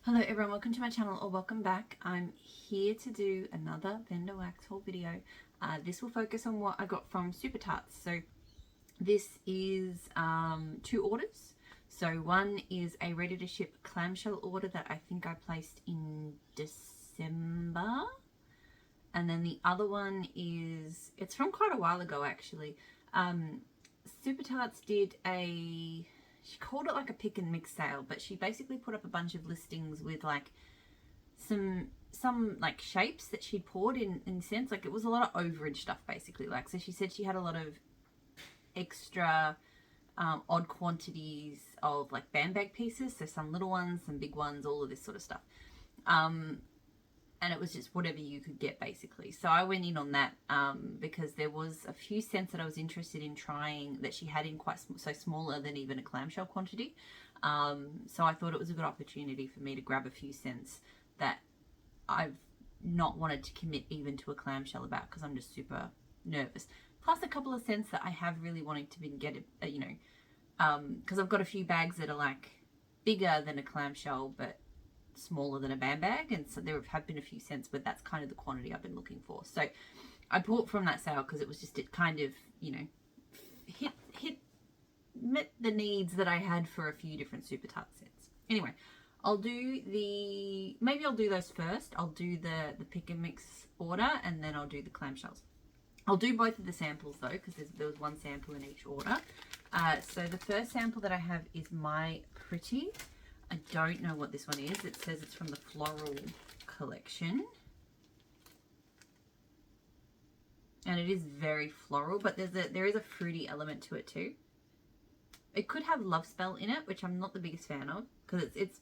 Hello everyone, welcome to my channel or welcome back. I'm here to do another vendor wax haul video. This will focus on what I got from Super Tarts. So this is 2 orders. So one is a ready to ship clamshell order that I think I placed in December. And then the other one is, it's from quite a while ago actually. Super Tarts did she called it like a pick and mix sale, but she basically put up a bunch of listings with like some like shapes that she'd poured in sense. Like it was a lot of overage stuff basically. Like, so she said she had a lot of extra odd quantities of like band bag pieces. So some little ones, some big ones, all of this sort of stuff. And it was just whatever you could get basically. So I went in on that because there was a few scents that I was interested in trying that she had in quite so smaller than even a clamshell quantity. So I thought it was a good opportunity for me to grab a few scents that I've not wanted to commit even to a clamshell about because I'm just super nervous. Plus a couple of scents that I have really wanted to get, because I've got a few bags that are like bigger than a clamshell but smaller than a band bag, and so there have been a few scents where that's kind of the quantity I've been looking for. So I bought from that sale because it was just, it kind of, met the needs that I had for a few different Super Tart scents. Anyway, maybe I'll do those first. I'll do the pick and mix order and then I'll do the clamshells. I'll do both of the samples though because there was one sample in each order. So the first sample that I have is My Pretty. I don't know what this one is. It says it's from the Floral collection. And it is very floral, but there is a fruity element to it too. It could have Love Spell in it, which I'm not the biggest fan of because it's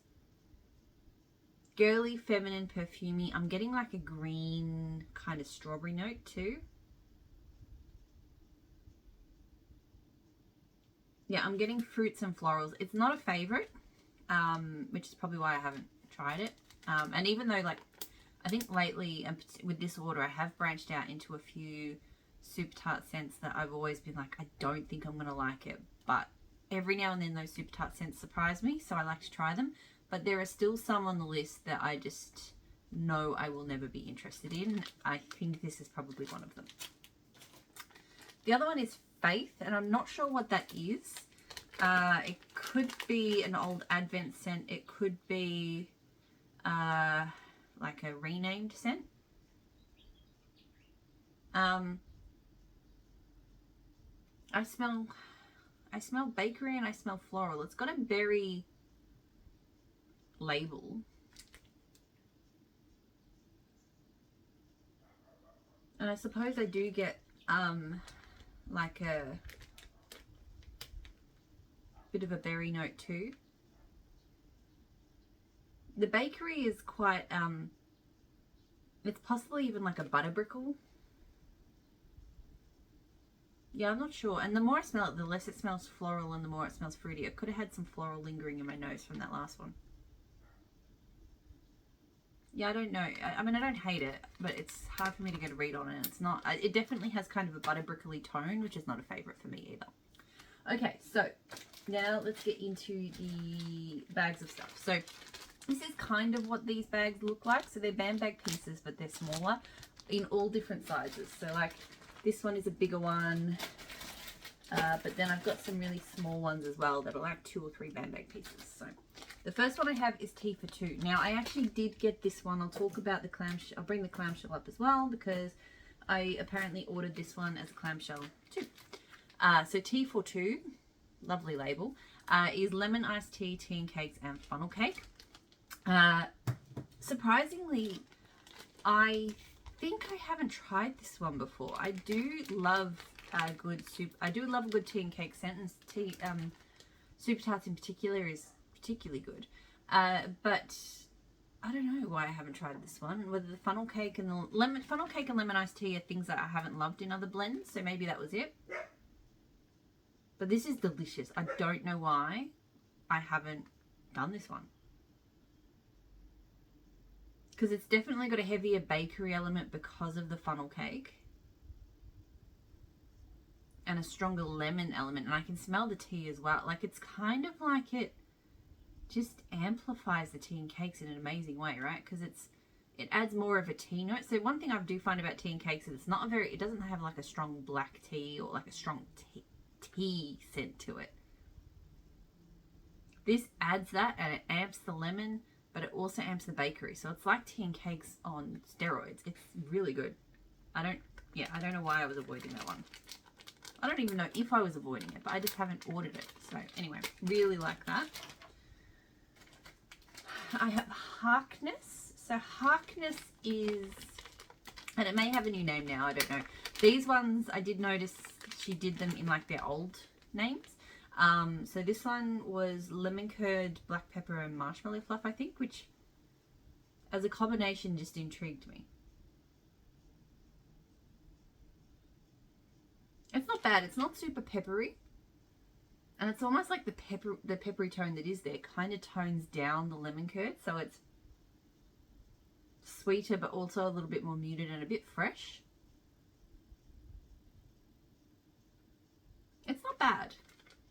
girly, feminine, perfumey. I'm getting like a green kind of strawberry note too. Yeah, I'm getting fruits and florals. It's not a favorite. Which is probably why I haven't tried it. And even though, like, I think lately with this order, I have branched out into a few Super Tart scents that I've always been like, I don't think I'm going to like it. But every now and then those Super Tart scents surprise me, so I like to try them. But there are still some on the list that I just know I will never be interested in. I think this is probably one of them. The other one is Faith, and I'm not sure what that is. It could be an old Advent scent. It could be like a renamed scent. I smell bakery and I smell floral. It's got a berry label. And I suppose I do get like a bit of a berry note too. The bakery is quite it's possibly even like a butterbrickle. Yeah, I'm not sure. And the more I smell it, the less it smells floral and the more it smells fruity. I could have had some floral lingering in my nose from that last one. Yeah, I don't know. I mean, I don't hate it, but it's hard for me to get a read on it. It's not, it definitely has kind of a butterbrickly tone, which is not a favorite for me either. Okay, so now let's get into the bags of stuff. So this is kind of what these bags look like. So they're band bag pieces, but they're smaller in all different sizes. So like this one is a bigger one, but then I've got some really small ones as well that are like 2 or 3 band bag pieces. So the first one I have is Tea for 2. Now I actually did get this one. I'll talk about the clamshell. I'll bring the clamshell up as well because I apparently ordered this one as a clamshell too. So Tea for 2, lovely label, is lemon iced tea, tea and cakes, and funnel cake. Surprisingly, I think I haven't tried this one before. I do love a good soup. I do love a good tea and cake scent, and tea, Super Tarts in particular is particularly good. But I don't know why I haven't tried this one. Whether the funnel cake and the funnel cake and lemon iced tea are things that I haven't loved in other blends, so maybe that was it. But this is delicious. I don't know why I haven't done this one. Because it's definitely got a heavier bakery element because of the funnel cake. And a stronger lemon element. And I can smell the tea as well. Like, it's kind of like it just amplifies the tea and cakes in an amazing way, right? Because it adds more of a tea note. So one thing I do find about tea and cakes is it doesn't have like a strong black tea or like a strong tea scent to it. This adds that, and it amps the lemon, but it also amps the bakery. So it's like tea and cakes on steroids. It's really good. I don't know why I was avoiding that one. I don't even know if I was avoiding it, but I just haven't ordered it. So anyway, really like that. I have Harkness. So Harkness is, and it may have a new name now, I don't know. These ones, I did notice she did them in like their old names. So this one was lemon curd, black pepper, and marshmallow fluff, I think, which as a combination just intrigued me. It's not bad. It's not super peppery. And it's almost like the peppery tone that is there kind of tones down the lemon curd. So it's sweeter, but also a little bit more muted and a bit fresh. It's not bad.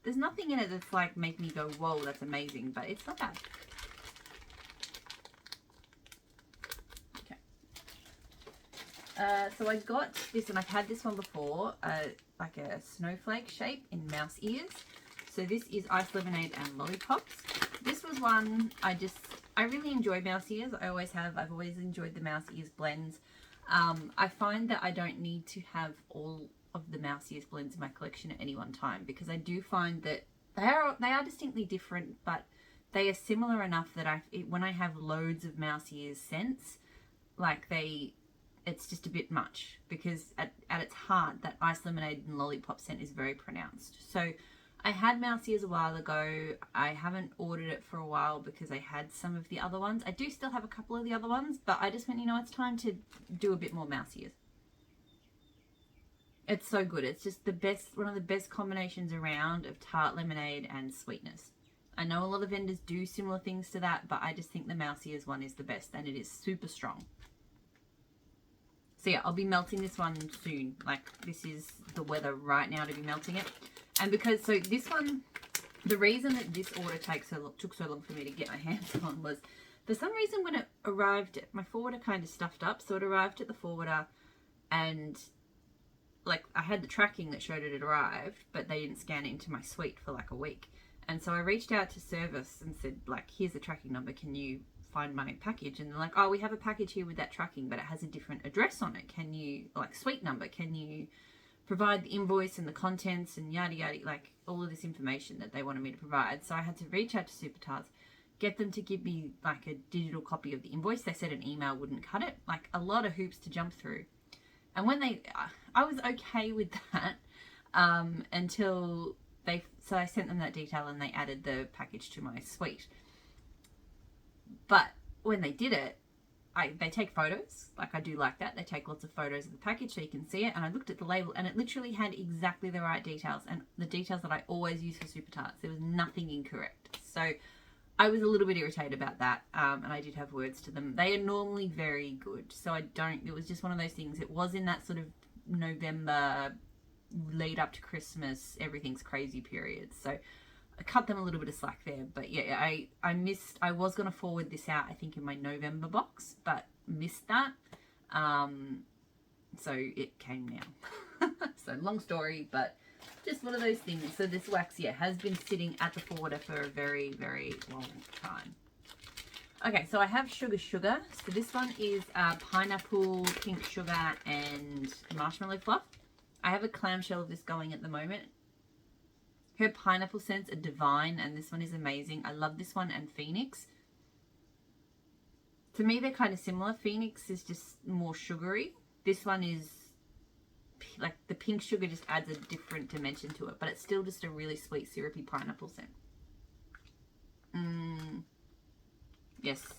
There's nothing in it that's like make me go, whoa, that's amazing. But it's not bad. Okay. So I got this, and I've had this one before. Like a snowflake shape in mouse ears. So this is ice lemonade and lollipops. This was one I really enjoy mouse ears. I always have. I've always enjoyed the mouse ears blends. I find that I don't need to have all of the mouse ears blends in my collection at any one time, because I do find that they are distinctly different, but they are similar enough that when I have loads of mouse ears scents, like it's just a bit much, because at its heart, that ice lemonade and lollipop scent is very pronounced. So I had mouse ears a while ago. I haven't ordered it for a while because I had some of the other ones. I do still have a couple of the other ones, but I just went, it's time to do a bit more mouse ears. It's so good. It's just one of the best combinations around of tart lemonade and sweetness. I know a lot of vendors do similar things to that, but I just think the mouse ears one is the best, and it is super strong. So yeah, I'll be melting this one soon. Like, this is the weather right now to be melting it. And so this one, the reason that this order took so long for me to get my hands on was, for some reason when it arrived, my forwarder kind of stuffed up. So it arrived at the forwarder, and like I had the tracking that showed it had arrived, but they didn't scan it into my suite for like a week. And so I reached out to service and said, like, here's the tracking number. Can you find my package? And they're like, oh, we have a package here with that tracking, but it has a different address on it. Can you, like, suite number, can you provide the invoice and the contents and yada yada, like all of this information that they wanted me to provide. So I had to reach out to Super Tarts, get them to give me like a digital copy of the invoice. They said an email wouldn't cut it. Like, a lot of hoops to jump through. And when I was okay with that until so I sent them that detail and they added the package to my suite. But when they did it, they take photos. Like, I do like that. They take lots of photos of the package so you can see it. And I looked at the label, and it literally had exactly the right details, and the details that I always use for Super Tarts. There was nothing incorrect. So I was a little bit irritated about that, and I did have words to them. They are normally very good, so it was just one of those things. It was in that sort of November lead up to Christmas, everything's crazy period. So I cut them a little bit of slack there. But yeah, I was going to forward this out, I think, in my November box, but missed that. So it came now. So long story, but just one of those things. So this wax, has been sitting at the forwarder for a very, very long time. Okay, so I have Sugar. So this one is pineapple, pink sugar, and marshmallow fluff. I have a clamshell of this going at the moment. Her pineapple scents are divine, and this one is amazing. I love this one and Phoenix. To me, they're kind of similar. Phoenix is just more sugary. This one is, like, the pink sugar just adds a different dimension to it, but it's still just a really sweet, syrupy pineapple scent. Yes,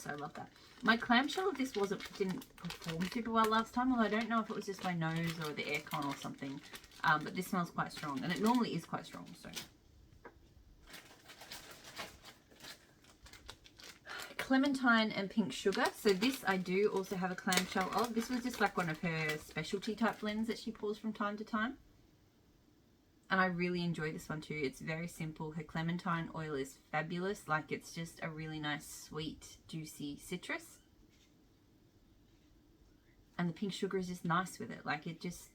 I love that. My clamshell of this didn't perform super well last time, although I don't know if it was just my nose or the aircon or something. But this smells quite strong, and it normally is quite strong. So, clementine and pink sugar. So this I do also have a clamshell of. This was just like one of her specialty type blends that she pours from time to time. And I really enjoy this one too. It's very simple. Her clementine oil is fabulous. Like, it's just a really nice, sweet, juicy citrus. And the pink sugar is just nice with it. Like, this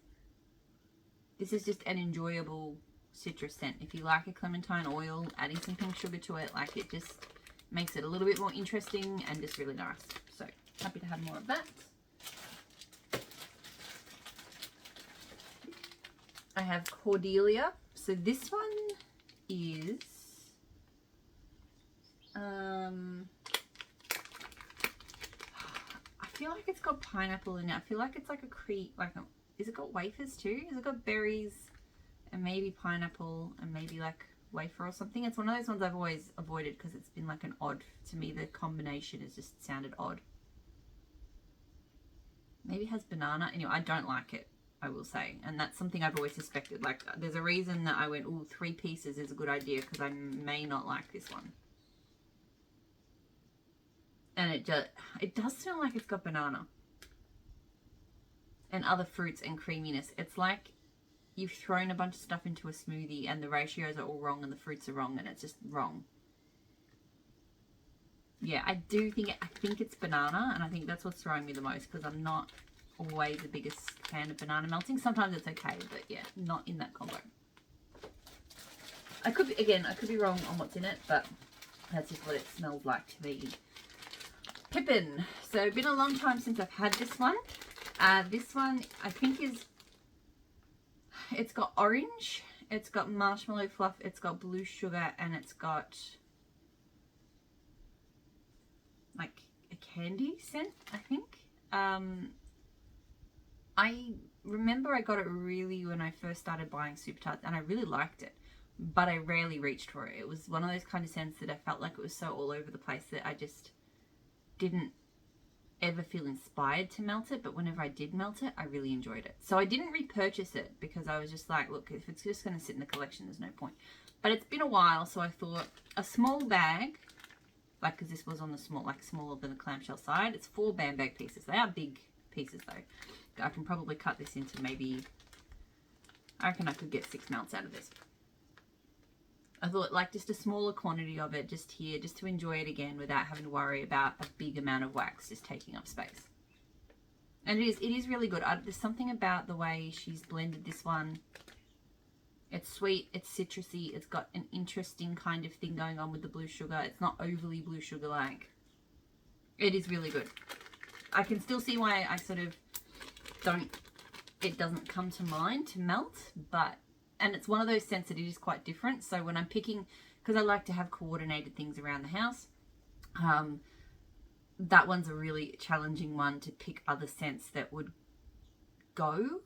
is just an enjoyable citrus scent. If you like a clementine oil, adding some pink sugar to it, like, it just makes it a little bit more interesting and just really nice. So, happy to have more of that. I have Cordelia. So this one is I feel like it's got pineapple in it. I feel like it's like a is it got wafers too? Has it got berries and maybe pineapple and maybe like wafer or something? It's one of those ones I've always avoided because it's been like an odd, to me the combination has just sounded odd. Maybe it has banana. Anyway, I don't like it, I will say, and that's something I've always suspected. Like, there's a reason that I went, oh, 3 pieces is a good idea, because I may not like this one. And it does smell like it's got banana and other fruits and creaminess. It's like you've thrown a bunch of stuff into a smoothie and the ratios are all wrong and the fruits are wrong and it's just wrong. Yeah, I think it's banana, and I think that's what's throwing me the most, because I'm not always the biggest fan of banana melting. Sometimes it's okay, but yeah, not in that combo. I could be wrong on what's in it, but that's just what it smells like to me. Pippin. So it's been a long time since I've had this one. This one I think it's got orange, it's got marshmallow fluff, it's got blue sugar, and it's got like a candy scent, I think. I remember I got it really when I first started buying Super Tarts, and I really liked it, but I rarely reached for it. It was one of those kind of scents that I felt like it was so all over the place that I just didn't ever feel inspired to melt it, but whenever I did melt it, I really enjoyed it. So I didn't repurchase it because I was just like, look, if it's just going to sit in the collection, there's no point. But it's been a while, so I thought a small bag, like, because this was on the smaller than the clamshell side. It's 4 band bag pieces. They are big pieces though. I can probably cut this into maybe, I reckon I could get 6 melts out of this. I thought, like, just a smaller quantity of it just here, just to enjoy it again without having to worry about a big amount of wax just taking up space. And it is really good. There's something about the way she's blended this one. It's sweet, it's citrusy, it's got an interesting kind of thing going on with the blue sugar. It's not overly blue sugar like. It is really good. I can still see why I sort of it doesn't come to mind to melt, but, and it's one of those scents that it is quite different. So when I'm picking, because I like to have coordinated things around the house, that one's a really challenging one to pick other scents that would go.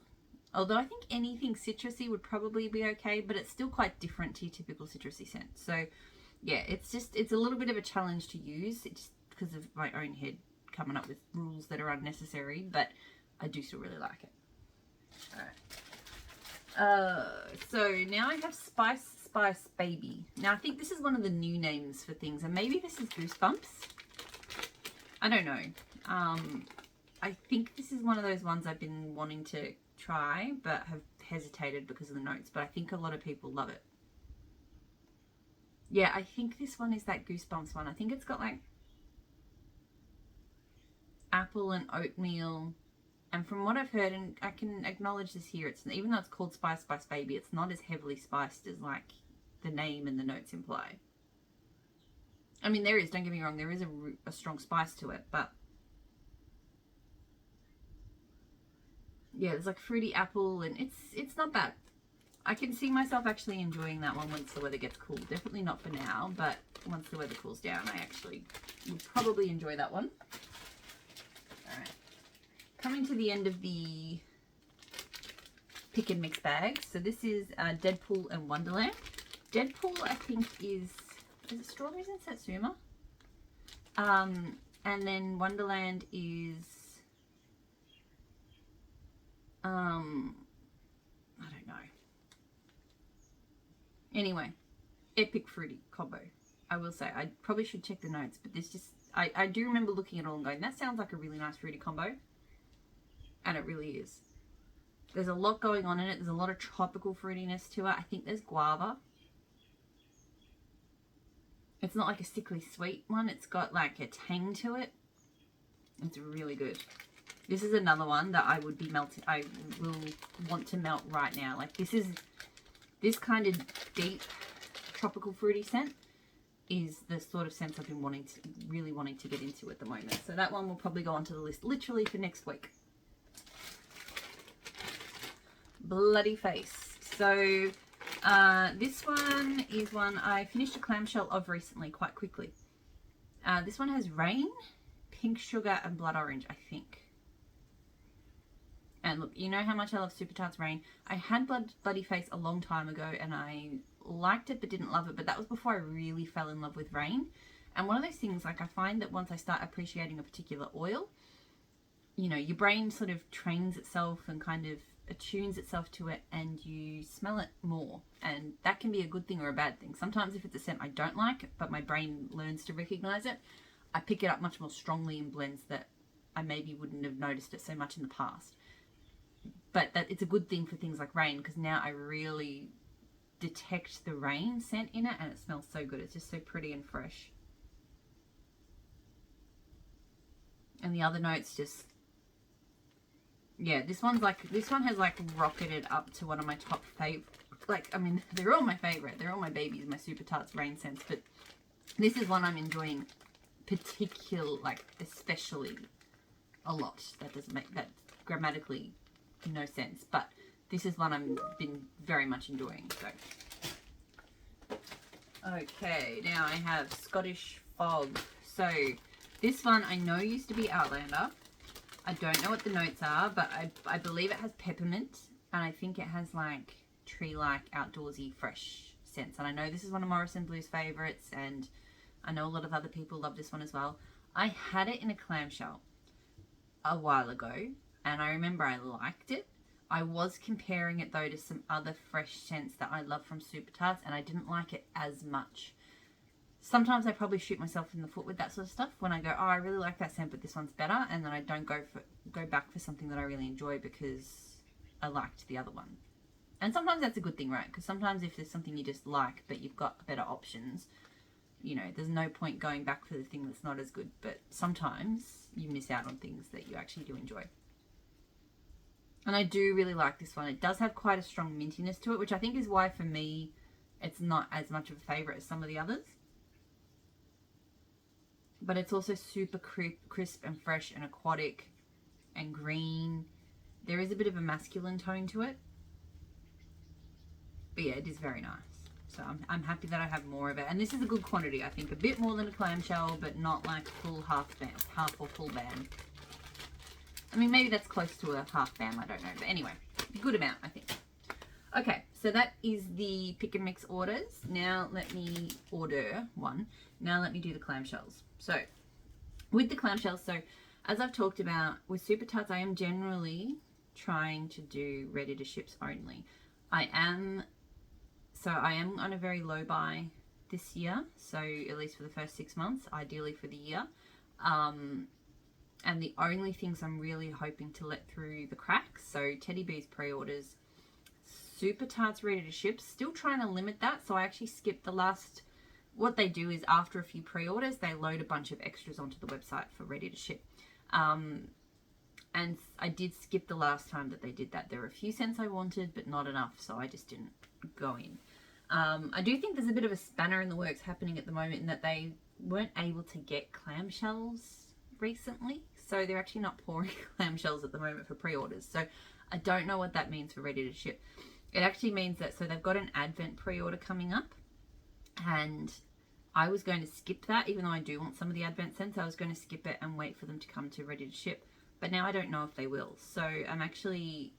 Although I think anything citrusy would probably be okay, but it's still quite different to your typical citrusy scent. So yeah, it's a little bit of a challenge to use. It's just because of my own head coming up with rules that are unnecessary, but I do still really like it. Alright. So now I have Spice Baby. Now I think this is one of the new names for things, and maybe this is Goosebumps. I don't know. I think this is one of those ones I've been wanting to try, but have hesitated because of the notes, but I think a lot of people love it. Yeah, I think this one is that Goosebumps one. I think it's got like apple and oatmeal, and from what I've heard, and I can acknowledge this here, it's, even though it's called Spice Baby, it's not as heavily spiced as like the name and the notes imply. I mean, don't get me wrong, there is a strong spice to it, but yeah, there's like fruity apple, and it's not bad. I can see myself actually enjoying that one once the weather gets cool. Definitely not for now, but once the weather cools down, I actually would probably enjoy that one. Alright. Coming to the end of the pick and mix bags. So this is Deadpool and Wonderland. Deadpool, I think, is it Strawberries and Satsuma? And then Wonderland is I don't know. Anyway, epic fruity combo. I will say, I probably should check the notes, but this just, I do remember looking at it all and going, that sounds like a really nice fruity combo. And it really is. There's a lot going on in it. There's a lot of tropical fruitiness to it. I think there's guava. It's not like a sickly sweet one. It's got like a tang to it. It's really good. This is another one that I would be melting. I will want to melt right now. Like this kind of deep tropical fruity scent is the sort of scents I've been really wanting to get into at the moment. So that one will probably go onto the list literally for next week. Bloody Face. So this one is one I finished a clamshell of recently quite quickly. This one has Rain, Pink Sugar, and Blood Orange, I think. And look, you know how much I love Super Tarts Rain. I had Bloody Face a long time ago and I liked it but didn't love it. But that was before I really fell in love with Rain. And one of those things, like I find that once I start appreciating a particular oil, you know, your brain sort of trains itself and kind of attunes itself to it and you smell it more. And that can be a good thing or a bad thing. Sometimes if it's a scent I don't like, but my brain learns to recognize it, I pick it up much more strongly in blends that I maybe wouldn't have noticed it so much in the past. But that it's a good thing for things like Rain, because now I really detect the Rain scent in it and it smells so good. It's just so pretty and fresh. And the other notes just, yeah, this one has like rocketed up to one of my top favorite. Like, I mean, they're all my favorite. They're all my babies, my Super Tarts Rain scents. But this is one I'm enjoying especially a lot. That doesn't make that grammatically no sense, but this is one I've been very much enjoying. So okay, now I have Scottish Fog. So this one I know used to be Outlander. I don't know what the notes are, but I believe it has peppermint, and I think it has like tree-like outdoorsy fresh scents. And I know this is one of Morrison Blue's favorites, and I know a lot of other people love this one as well. I had it in a clamshell a while ago, and I remember I liked it. I was comparing it though to some other fresh scents that I love from Super Tarts, and I didn't like it as much. Sometimes I probably shoot myself in the foot with that sort of stuff when I go, oh, I really like that scent, but this one's better, and then I don't go back for something that I really enjoy because I liked the other one. And sometimes that's a good thing, right? Because sometimes if there's something you just like, but you've got better options, you know, there's no point going back for the thing that's not as good. But sometimes you miss out on things that you actually do enjoy. And I do really like this one. It does have quite a strong mintiness to it, which I think is why for me it's not as much of a favourite as some of the others. But it's also super crisp and fresh and aquatic and green. There is a bit of a masculine tone to it. But yeah, it is very nice. So I'm happy that I have more of it. And this is a good quantity, I think. A bit more than a clamshell, but not like full half or full band. I mean, maybe that's close to a half band, I don't know. But anyway, good amount, I think. Okay, so that is the pick and mix orders. Now let me order one. Now let me do the clamshells. So with the clamshells, so as I've talked about with Super Tarts, I am generally trying to do ready to ships only. I am on a very low buy this year. So at least for the first 6 months, ideally for the year. And the only things I'm really hoping to let through the cracks, so Teddy Bees pre-orders, Super Tarts ready to ship, still trying to limit that. So I actually skipped the last, what they do is after a few pre-orders, they load a bunch of extras onto the website for ready to ship. And I did skip the last time that they did that. There were a few scents I wanted, but not enough, so I just didn't go in. I do think there's a bit of a spanner in the works happening at the moment in that they weren't able to get clamshells recently, so they're actually not pouring clamshells at the moment for pre-orders. So I don't know what that means for ready to ship. It actually means that, so they've got an Advent pre-order coming up, and I was going to skip that, even though I do want some of the Advent scents. I was going to skip it and wait for them to come to ready to ship, but now I don't know if they will. So I'm actually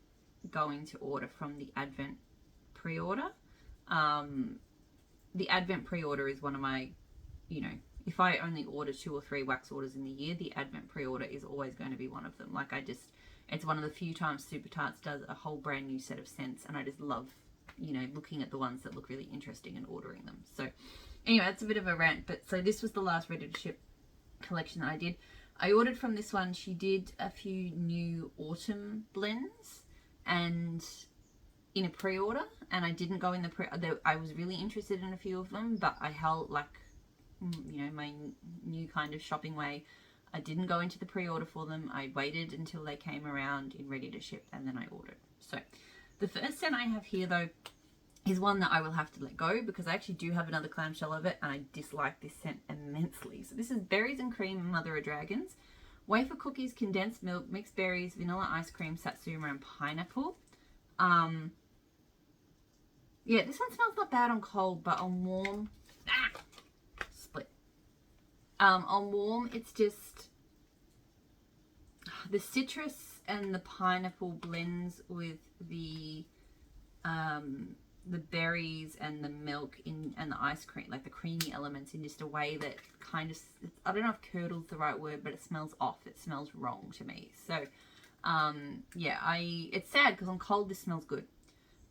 going to order from the Advent pre-order. The Advent pre-order is one of my, you know, if I only order 2 or 3 wax orders in the year, the Advent pre-order is always going to be one of them. Like it's one of the few times Super Tarts does a whole brand new set of scents, and I just love, you know, looking at the ones that look really interesting and ordering them. So anyway, that's a bit of a rant, but so this was the last ready to ship collection that I did. I ordered from this one. She did a few new autumn blends, and in a pre-order, and I didn't go in I was really interested in a few of them, but I held, like, you know, my new kind of shopping way. I didn't go into the pre-order for them. I waited until they came around in ready to ship, and then I ordered. So the first scent I have here, though, is one that I will have to let go because I actually do have another clamshell of it, and I dislike this scent immensely. So this is Berries and Cream Mother of Dragons. Wafer cookies, condensed milk, mixed berries, vanilla ice cream, satsuma, and pineapple. Yeah, this one smells not bad on cold, but on warm, split. On warm, it's just the citrus and the pineapple blends with the berries and the milk and the ice cream, like the creamy elements, in just a way that kind of, I don't know if curdle's the right word, but it smells off. It smells wrong to me. So, yeah, it's sad because on cold this smells good.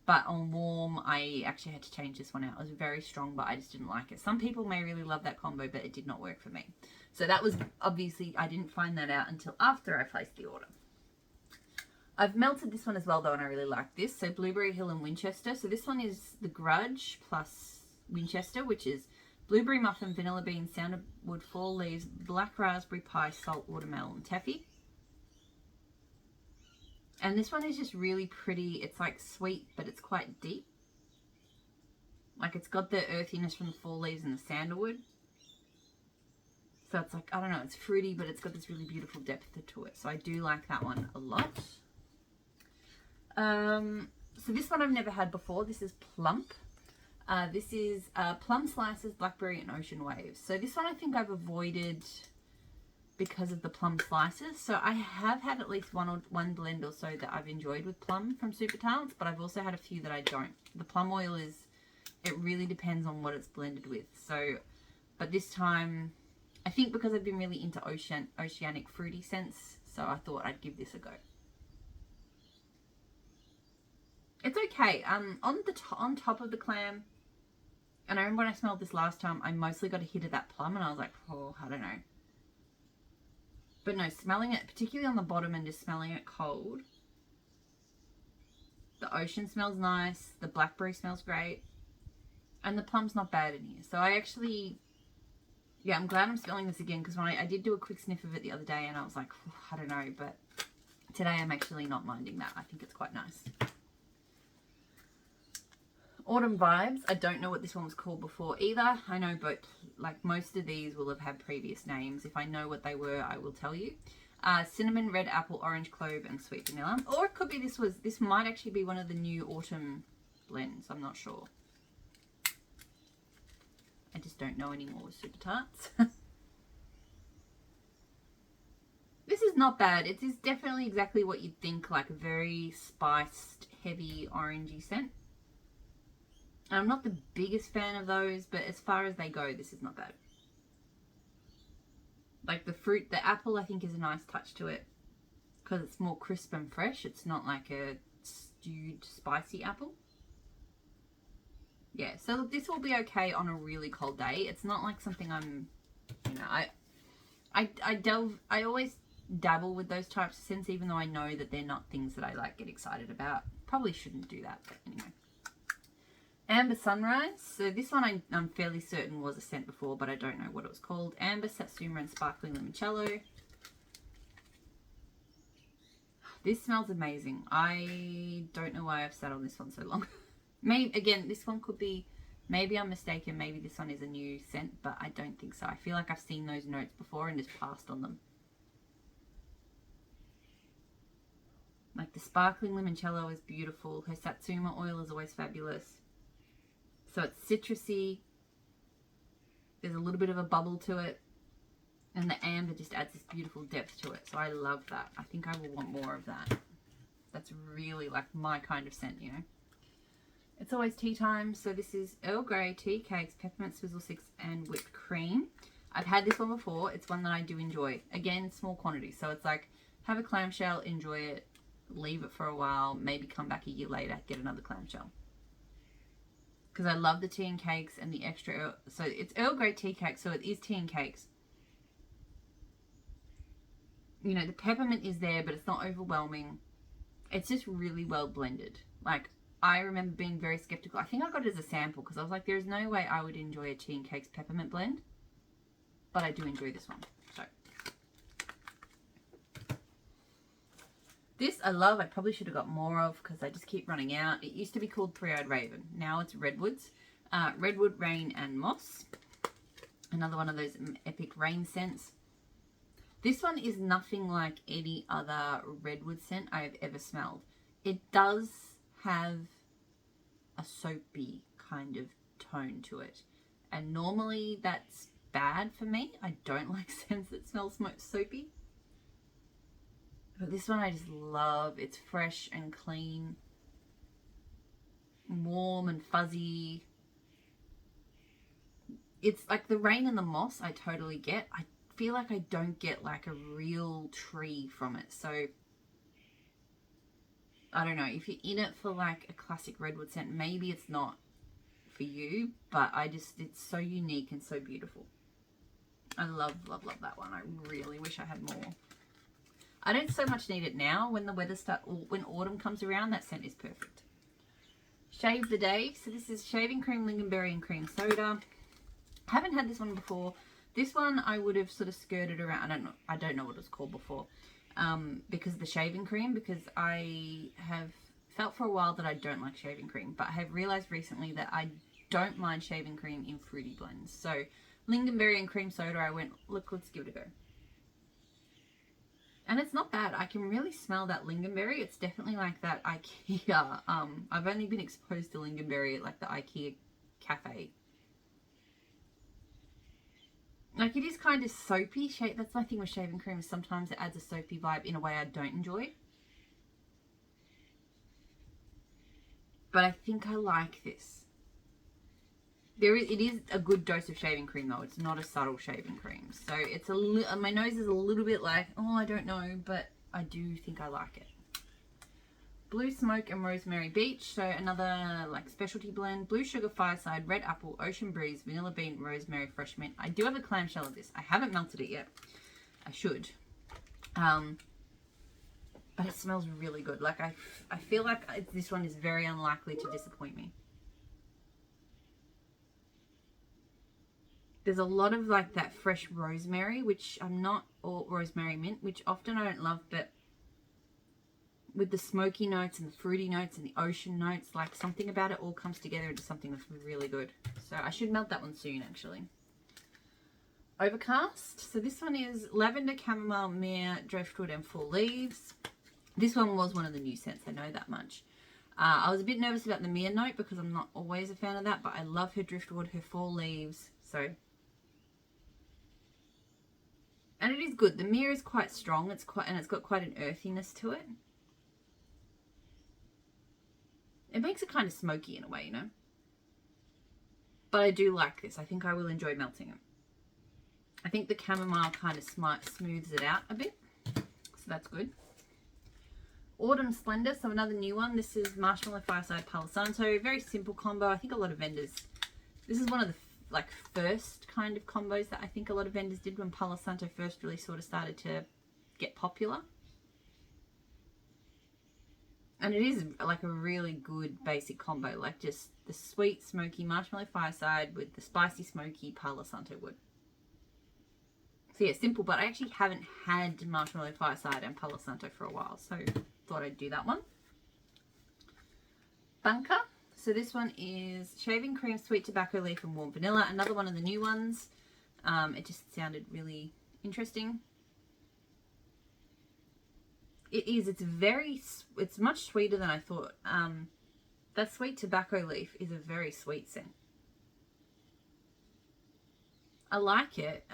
But on warm, I actually had to change this one out. It was very strong, but I just didn't like it. Some people may really love that combo, but it did not work for me. So that was, obviously, I didn't find that out until after I placed the order. I've melted this one as well, though, and I really like this. So Blueberry Hill and Winchester. So this one is the Grudge plus Winchester, which is blueberry muffin, vanilla bean, sandalwood, fall leaves, black raspberry pie, salt, watermelon, taffy. And this one is just really pretty. It's like sweet, but it's quite deep. Like it's got the earthiness from the fall leaves and the sandalwood. So it's like, I don't know, it's fruity, but it's got this really beautiful depth to it. So I do like that one a lot. So this one I've never had before. This is Plump. This is Plum Slices, Blackberry, and Ocean Waves. So this one I think I've avoided because of the plum slices. So I have had at least one blend or so that I've enjoyed with plum from Super Tarts, but I've also had a few that I don't. The plum oil is, it really depends on what it's blended with. So, but this time, I think because I've been really into oceanic fruity scents, so I thought I'd give this a go. It's okay. On top of the clam, and I remember when I smelled this last time, I mostly got a hit of that plum, and I was like, oh, I don't know. But no, smelling it, particularly on the bottom and just smelling it cold, the ocean smells nice, the blackberry smells great, and the plum's not bad in here. So I actually, yeah, I'm glad I'm smelling this again, because when I did do a quick sniff of it the other day, and I was like, I don't know, but today I'm actually not minding that. I think it's quite nice. Autumn Vibes. I don't know what this one was called before either. I know, but like most of these will have had previous names. If I know what they were, I will tell you. Cinnamon, red apple, orange clove, and sweet vanilla. Or it could be this might actually be one of the new autumn blends. I'm not sure. I just don't know anymore with Super Tarts. This is not bad. It is definitely exactly what you'd think, like a very spiced, heavy, orangey scent. I'm not the biggest fan of those, but as far as they go, this is not bad. Like the fruit, the apple I think is a nice touch to it because it's more crisp and fresh. It's not like a stewed spicy apple. Yeah, so look, this will be okay on a really cold day. It's not like something I'm, you know, I always dabble with those types of scents, even though I know that they're not things that I like get excited about. Probably shouldn't do that, but anyway. Amber Sunrise. So this one I'm fairly certain was a scent before, but I don't know what it was called. Amber, Satsuma, and Sparkling Limoncello. This smells amazing. I don't know why I've sat on this one so long. Maybe, again, this one could be, maybe I'm mistaken, maybe this one is a new scent, but I don't think so. I feel like I've seen those notes before and just passed on them. Like the Sparkling Limoncello is beautiful. Her Satsuma oil is always fabulous. So it's citrusy. There's a little bit of a bubble to it. And the amber just adds this beautiful depth to it. So I love that. I think I will want more of that. That's really like my kind of scent, you know. It's always tea time. So this is Earl Grey, tea cakes, peppermint swizzle sticks, and whipped cream. I've had this one before. It's one that I do enjoy. Again, small quantities. So it's like, have a clamshell, enjoy it, leave it for a while, maybe come back a year later, get another clamshell. Because I love the tea and cakes and the extra, so it's Earl Grey tea cake, so it is tea and cakes. You know, the peppermint is there, but it's not overwhelming. It's just really well blended. Like, I remember being very skeptical. I think I got it as a sample because I was like, there's no way I would enjoy a tea and cakes peppermint blend. But I do enjoy this one. So this I love. I probably should have got more of because I just keep running out. It used to be called Three-Eyed Raven. Now it's Redwoods. Redwood, Rain, and Moss. Another one of those epic rain scents. This one is nothing like any other redwood scent I've ever smelled. It does have a soapy kind of tone to it. And normally that's bad for me. I don't like scents that smell soapy. But this one I just love. It's fresh and clean. Warm and fuzzy. It's like the rain and the moss I totally get. I feel like I don't get like a real tree from it. So I don't know. If you're in it for like a classic redwood scent, maybe it's not for you. But it's so unique and so beautiful. I love, love, love that one. I really wish I had more. I don't so much need it now. When the weather when autumn comes around, that scent is perfect. Shave the Day. So this is shaving cream, lingonberry, and cream soda. Haven't had this one before. This one I would have sort of skirted around. I don't know what it's called before. Because of the shaving cream. Because I have felt for a while that I don't like shaving cream. But I have realized recently that I don't mind shaving cream in fruity blends. So lingonberry and cream soda, I went, look, let's give it a go. And it's not bad. I can really smell that lingonberry. It's definitely like that IKEA. I've only been exposed to lingonberry at like the IKEA cafe. Like, it is kind of soapy. That's my thing with shaving cream, is sometimes it adds a soapy vibe in a way I don't enjoy. But I think I like this. It is a good dose of shaving cream though. It's not a subtle shaving cream. So it's my nose is a little bit like, oh, I don't know, but I do think I like it. Blue Smoke and Rosemary Beach. So another like specialty blend. Blue Sugar Fireside, Red Apple, Ocean Breeze, Vanilla Bean, Rosemary, Fresh Mint. I do have a clamshell of this. I haven't melted it yet. I should. But it smells really good. Like I feel like this one is very unlikely to disappoint me. There's a lot of like that fresh rosemary, which I'm not, or rosemary mint, which often I don't love, but with the smoky notes and the fruity notes and the ocean notes, like something about it all comes together into something that's really good. So I should melt that one soon, actually. Overcast. So this one is lavender, chamomile, myrrh, driftwood, and fall leaves. This one was one of the new scents, I know that much. I was a bit nervous about the myrrh note because I'm not always a fan of that, but I love her driftwood, her fall leaves. So, and it is good. The myrrh is quite strong. It's got quite an earthiness to it. It makes it kind of smoky in a way, you know. But I do like this. I think I will enjoy melting it. I think the chamomile kind of smooths it out a bit. So that's good. Autumn Splendor. So another new one. This is Marshmallow Fireside Palo Santo. Very simple combo. I think a lot of vendors... This is one of the first kind of combos that I think a lot of vendors did when Palo Santo first really sort of started to get popular. And it is like a really good basic combo, like just the sweet smoky Marshmallow Fireside with the spicy smoky Palo Santo wood. So yeah, simple, but I actually haven't had Marshmallow Fireside and Palo Santo for a while, so thought I'd do that one. Bunker. So this one is shaving cream, sweet tobacco leaf, and warm vanilla. Another one of the new ones. It just sounded really interesting. It is. It's much sweeter than I thought. That sweet tobacco leaf is a very sweet scent. I like it.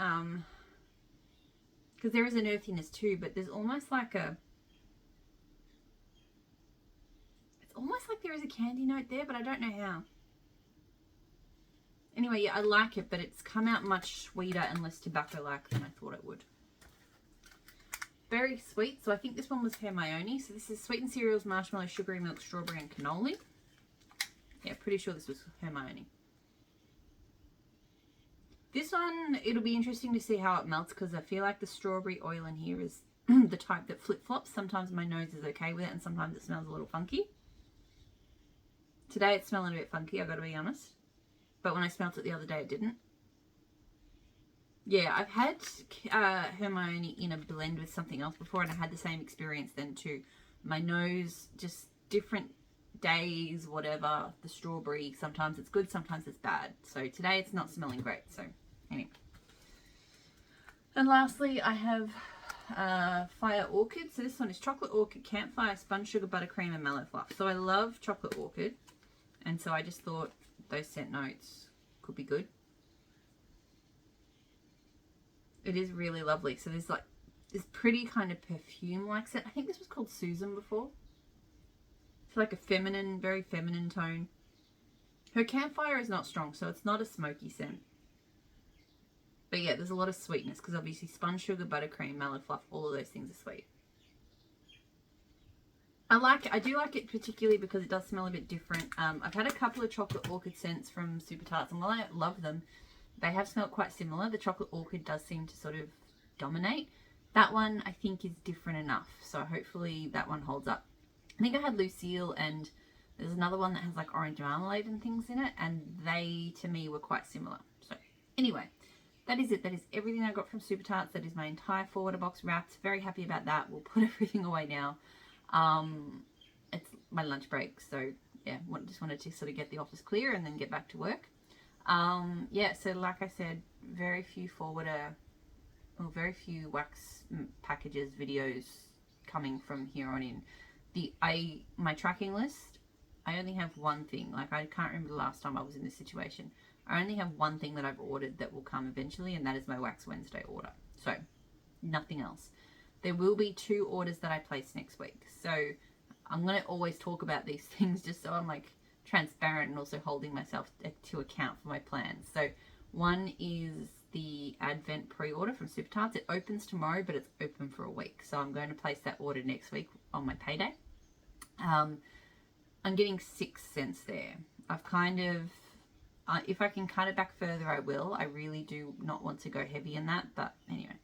Because there is an earthiness too, but there's almost like almost like there is a candy note there, but I don't know how. Anyway, yeah, I like it, but it's come out much sweeter and less tobacco-like than I thought it would. Very sweet. So I think this one was Hermione. So this is sweetened cereals, marshmallow, sugary milk, strawberry, and cannoli. Yeah, pretty sure this was Hermione. This one, it'll be interesting to see how it melts because I feel like the strawberry oil in here is the type that flip-flops. Sometimes my nose is okay with it and sometimes it smells a little funky. Today it's smelling a bit funky, I've got to be honest. But when I smelt it the other day, it didn't. Yeah, I've had Hermione in a blend with something else before, and I had the same experience then too. My nose, just different days, whatever. The strawberry, sometimes it's good, sometimes it's bad. So today it's not smelling great. So anyway. And lastly, I have Fire Orchid. So this one is Chocolate Orchid, Campfire, Spun Sugar, Buttercream, and Mallow Fluff. So I love Chocolate Orchid. And so I just thought those scent notes could be good. It is really lovely. So there's like this pretty kind of perfume-like scent. I think this was called Susan before. It's like a feminine, very feminine tone. Her Campfire is not strong, so it's not a smoky scent. But yeah, there's a lot of sweetness because obviously Spun Sugar, Buttercream, Mallow Fluff, all of those things are sweet. I like it. I do like it particularly because it does smell a bit different. I've had a couple of Chocolate Orchid scents from Super Tarts, and while I love them, they have smelled quite similar. The Chocolate Orchid does seem to sort of dominate. That one I think is different enough, so hopefully that one holds up. I think I had Lucille, and there's another one that has like orange marmalade and things in it, and they to me were quite similar. So anyway, that is it. That is everything I got from Super Tarts. That is my entire forwarder box wrapped. Very happy about that. We'll put everything away now. It's my lunch break, so yeah, just wanted to sort of get the office clear and then get back to work. Yeah, so like I said, very few wax packages, videos coming from here on in. My tracking list, I only have one thing. Like, I can't remember the last time I was in this situation. I only have one thing that I've ordered that will come eventually, and that is my Wax Wednesday order. So, nothing else. There will be 2 orders that I place next week. So, I'm going to always talk about these things just so I'm like transparent and also holding myself to account for my plans. So one is the Advent pre-order from Super Tarts. It opens tomorrow, but it's open for a week. So I'm going to place that order next week on my payday. I'm getting 6 cents there. I've kind of, if I can cut it back further, I will. I really do not want to go heavy in that, but anyway.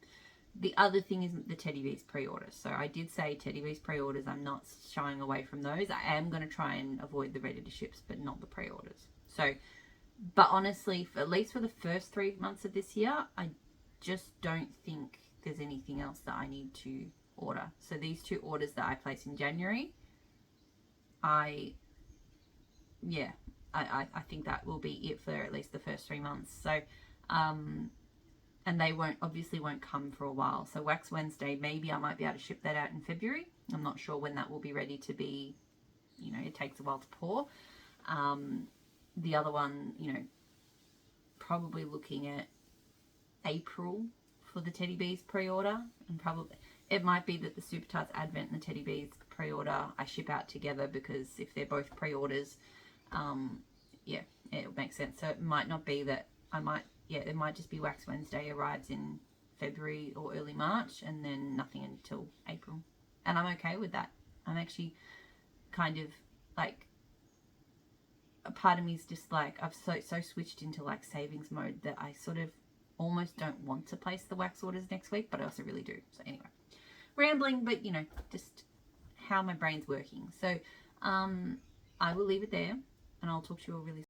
The other thing is the Teddy Bees pre-orders. So I did say Teddy Bees pre-orders. I'm not shying away from those. I am going to try and avoid the ready-to-ships, but not the pre-orders. So, but honestly, at least for the first 3 months of this year, I just don't think there's anything else that I need to order. So these 2 orders that I place in January, I think that will be it for at least the first 3 months. So, and they obviously won't come for a while. So Wax Wednesday, maybe I might be able to ship that out in February. I'm not sure when that will be ready to be, it takes a while to pour. The other one, probably looking at April for the Teddy Bees pre-order. And probably, it might be that the Super Tarts Advent and the Teddy Bees pre-order I ship out together, because if they're both pre-orders, yeah, it makes sense. So it might not be that it might just be Wax Wednesday arrives in February or early March, and then nothing until April. And I'm okay with that. I'm actually kind of like, a part of me is just like, I've so switched into like savings mode that I sort of almost don't want to place the wax orders next week, but I also really do. So anyway, rambling, but just how my brain's working. So I will leave it there, and I'll talk to you all really soon.